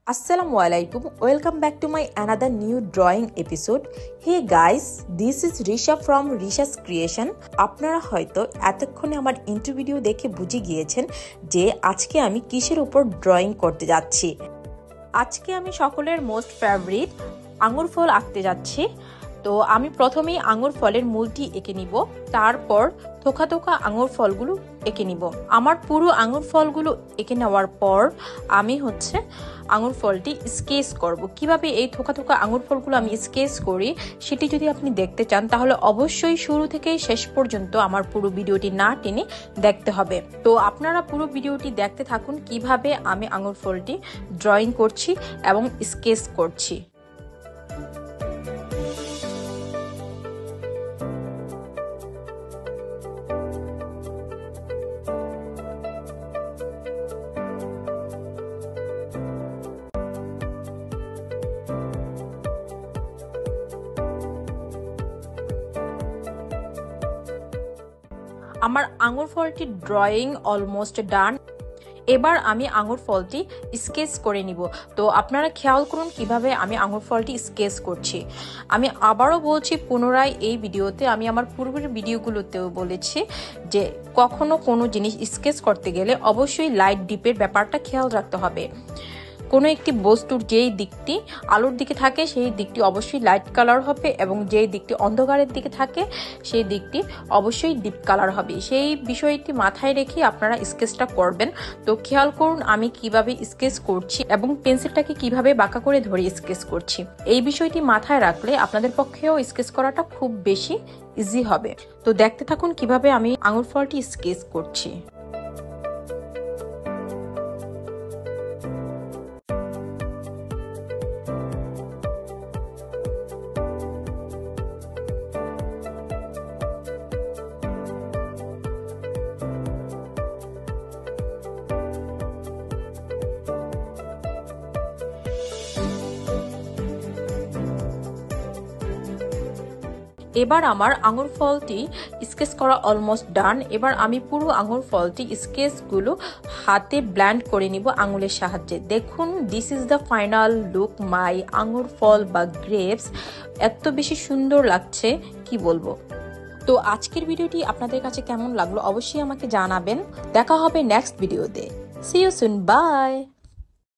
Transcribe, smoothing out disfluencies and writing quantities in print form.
Assalamualaikum. Welcome back to my another new drawing episode. Hey guys, this is Risha from Risha's Creation. আপনারা হয়তো এতক্ষণে আমার intro video দেখে বুঝে গিয়েছেন যে আজকে আমি কিসের উপর ড্রয়িং করতে যাচ্ছি। আজকে আমি সকলের মোস্ট ফেভারিট আঙ্গুর ফল আঁকতে যাচ্ছি। তো আমি প্রথমেই আঙ্গুর ফলের মূলটি এঁকে নিব, তারপর থোকা থোকা আঙ্গুর ফলগুলো এঁকে নিব। আমার পুরো আঙ্গুর ফলগুলো এঁকে নেওয়ার পর আমি আঙ্গুর ফলটি স্কেচ করব। কিভাবে এই থোকা থোকা আঙ্গুর ফলগুলো আমি স্কেচ করি সেটি যদি আপনি দেখতে চান তাহলে অবশ্যই শুরু থেকে শেষ পর্যন্ত আমার পুরো ভিডিওটি না টেনে দেখতে হবে। তো আপনারা পুরো ভিডিওটি দেখতে থাকুন কিভাবে আমি আঙ্গুর ফলটি ড্রয়িং করছি এবং স্কেচ করছি। আমার আঙ্গুর ফলটি ড্রয়িং অলমোস্ট ডান। এবার আমি আঙ্গুর ফলটি স্কেচ করে নিব। তো আপনারা খেয়াল করুন কিভাবে আমি আঙ্গুর ফলটি স্কেচ করছি। আমি আবারও বলছি পুনরায় এই ভিডিওতে, আমি আমার পূর্বের ভিডিওগুলোতেও বলেছি যে কখনো কোনো জিনিস স্কেচ করতে গেলে অবশ্যই লাইট ডিপের ব্যাপারটা খেয়াল রাখতে হবে। কোনো একটি বস্তুর যেই দিকটি আলোর দিকে থাকে সেই দিকটি অবশ্যই লাইট কালার হবে এবং যেই দিকটি অন্ধকারের দিকে থাকে সেই দিকটি অবশ্যই ডিপ কালার হবে। সেই বিষয়টি মাথায় রেখে আপনারা স্কেচটা করবেন। তো খেয়াল করুন আমি কিভাবে স্কেচ করছি এবং পেন্সিলটাকে কিভাবে বাঁকা করে ধরে স্কেচ করছি। এই বিষয়টি মাথায় রাখলে আপনাদের পক্ষেও স্কেচ করাটা খুব বেশি ইজি হবে। তো দেখতে থাকুন কিভাবে আমি আঙ্গুর ফলটি স্কেচ করছি। এবার আমার আঙ্গুর ফলটি স্কেচ করা অলমোস্ট ডান। এবার আমি পুরো আঙ্গুর ফলটি স্কেচগুলো হাতে ব্লেন্ড করে নিব আঙুলের সাহায্যে। দেখুন, this is the final look মাই আঙ্গুর ফল বা গ্রেপস। এত বেশি সুন্দর লাগছে কি বলবো। তো আজকের ভিডিওটি আপনাদের কাছে কেমন লাগলো অবশ্যই আমাকে জানাবেন। দেখা হবে নেক্সট ভিডিওতে। See you soon, by.